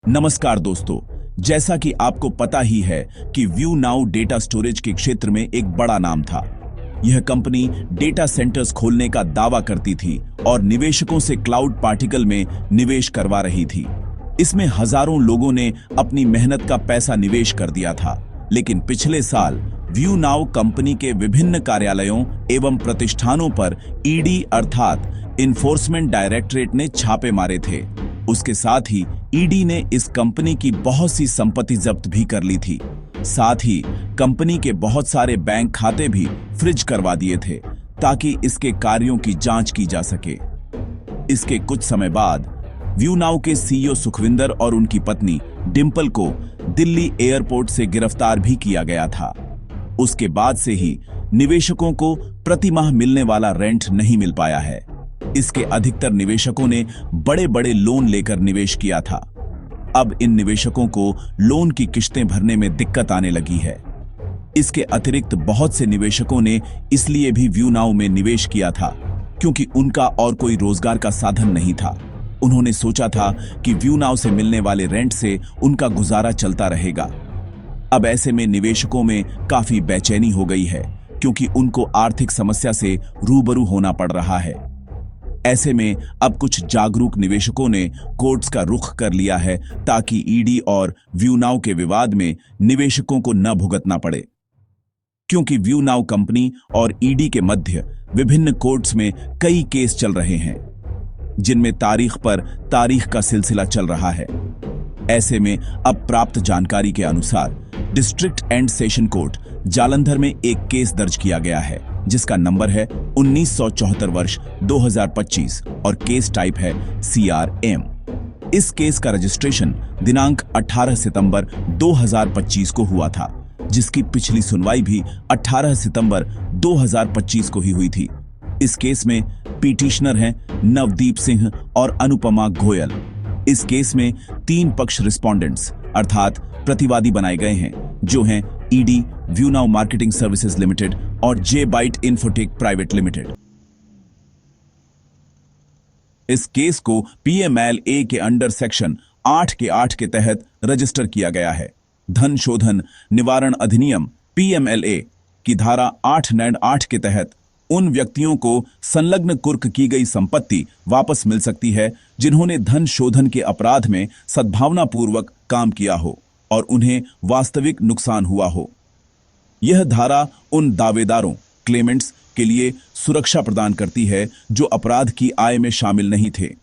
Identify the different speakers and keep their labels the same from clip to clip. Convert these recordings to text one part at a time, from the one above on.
Speaker 1: नमस्कार दोस्तों, जैसा कि आपको पता ही है कि व्यू नाउ डेटा स्टोरेज के क्षेत्र में एक बड़ा नाम था। यह कंपनी डेटा सेंटर्स खोलने का दावा करती थी और निवेशकों से क्लाउड पार्टिकल में निवेश करवा रही थी। इसमें हजारों लोगों ने अपनी मेहनत का पैसा निवेश कर दिया था, लेकिन पिछले साल व्यू नाउ कंपनी के विभिन्न कार्यालयों एवं प्रतिष्ठानों पर ईडी अर्थात इन्फोर्समेंट डायरेक्टरेट ने छापे मारे थे। उसके साथ ही ईडी ने इस कंपनी की बहुत सी संपत्ति जब्त भी कर ली थी। साथ ही कंपनी के बहुत सारे बैंक खाते भी फ्रीज करवा दिए थे ताकि इसके कार्यों की जांच की जा सके। इसके कुछ समय बाद व्यू नाउ के सीईओ सुखविंदर और उनकी पत्नी डिंपल को दिल्ली एयरपोर्ट से गिरफ्तार भी किया गया था। उसके बाद से ही निवेशकों को प्रति माह मिलने वाला रेंट नहीं मिल पाया है। इसके अधिकतर निवेशकों ने बड़े बड़े लोन लेकर निवेश किया था। अब इन निवेशकों को लोन की किश्तें भरने में दिक्कत आने लगी है। इसके अतिरिक्त बहुत से निवेशकों ने इसलिए भी व्यू नाउ में निवेश किया था क्योंकि उनका और कोई रोजगार का साधन नहीं था। उन्होंने सोचा था कि व्यू नाउ से मिलने वाले रेंट से उनका गुजारा चलता रहेगा। अब ऐसे में निवेशकों में काफी बेचैनी हो गई है क्योंकि उनको आर्थिक समस्या से रूबरू होना पड़ रहा है। ऐसे में अब कुछ जागरूक निवेशकों ने कोर्ट्स का रुख कर लिया है ताकि ईडी और व्यू नाउ के विवाद में निवेशकों को न भुगतना पड़े। क्योंकि व्यू नाउ कंपनी और ईडी के मध्य विभिन्न कोर्ट्स में कई केस चल रहे हैं जिनमें तारीख पर तारीख का सिलसिला चल रहा है। ऐसे में अब प्राप्त जानकारी के अनुसार district and session court Jalandhar में एक केस दर्ज किया गया है जिसका नंबर है 1974/2025 और केस टाइप है CRM। इस केस का रजिस्ट्रेशन दिनांक 18 सितंबर 2025 को हुआ था, जिसकी पिछली सुनवाई भी 18 सितंबर 2025 को ही हुई थी। इस केस में पिटिशनर हैं नवदीप सिंह और अनुपमा गोयल। इस केस में 3 पक्ष रिस्पोंडेंट्स अर्थात प्रतिवादी बनाए गए हैं, जो हैं ED, view now marketing services limited और जे बाइट इन्फोटेक प्राइवेट लिमिटेड। इस केस को PMLA के अंडर सेक्शन 8 के 8 के तहत रजिस्टर किया गया है। धन शोधन निवारण अधिनियम PMLA की धारा 8 के तहत उन व्यक्तियों को संलग्न कुर्क की गई संपत्ति वापस मिल सकती है जिन्होंने धन शोधन के अपराध में सद्भावनापूर्वक काम किया हो और उन्हें वास्तविक नुकसान हुआ हो। यह धारा उन दावेदारों क्लेमेंट्स के लिए सुरक्षा प्रदान करती है जो अपराध की आय में शामिल नहीं थे।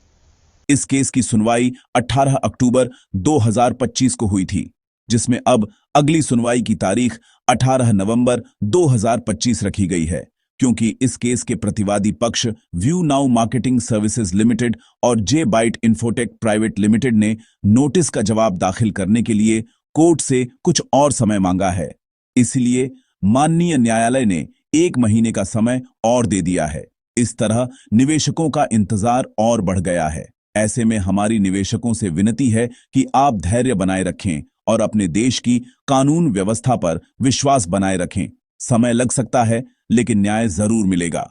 Speaker 1: इस केस की सुनवाई 18 अक्टूबर 2025 को हुई थी, जिसमें अब अगली सुनवाई की तारीख 18 नवंबर 2025 रखी गई है, क्योंकि इस केस के प्रतिवादी पक्ष view now marketing services limited और जे बाइट इन्फोटेक प्राइवेट लिमिटेड ने नोटिस का जवाब दाखिल करने के लिए कोर्ट से कुछ और समय मांगा है। इसलिए माननीय न्यायालय ने 1 महीने का समय और दे दिया है। इस तरह निवेशकों का इंतजार और बढ़ गया है। ऐसे में हमारी निवेशकों से विनती है कि आप धैर्य बनाए रखें और अपने देश की कानून व्यवस्था पर विश्वास बनाए रखें। समय लग सकता है, लेकिन न्याय जरूर मिलेगा।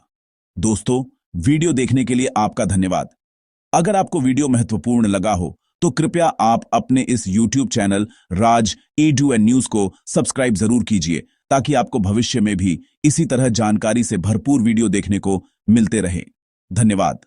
Speaker 1: दोस्तों, वीडियो देखने के लिए आपका धन्यवाद। अगर आपको वीडियो महत्वपूर्ण लगा हो तो कृपया आप अपने इस YouTube channel Raj edu and news को सब्सक्राइब जरूर कीजिए ताकि आपको भविष्य में भी इसी तरह जानकारी से भरपूर वीडियो देखने को मिलते रहे। धन्यवाद।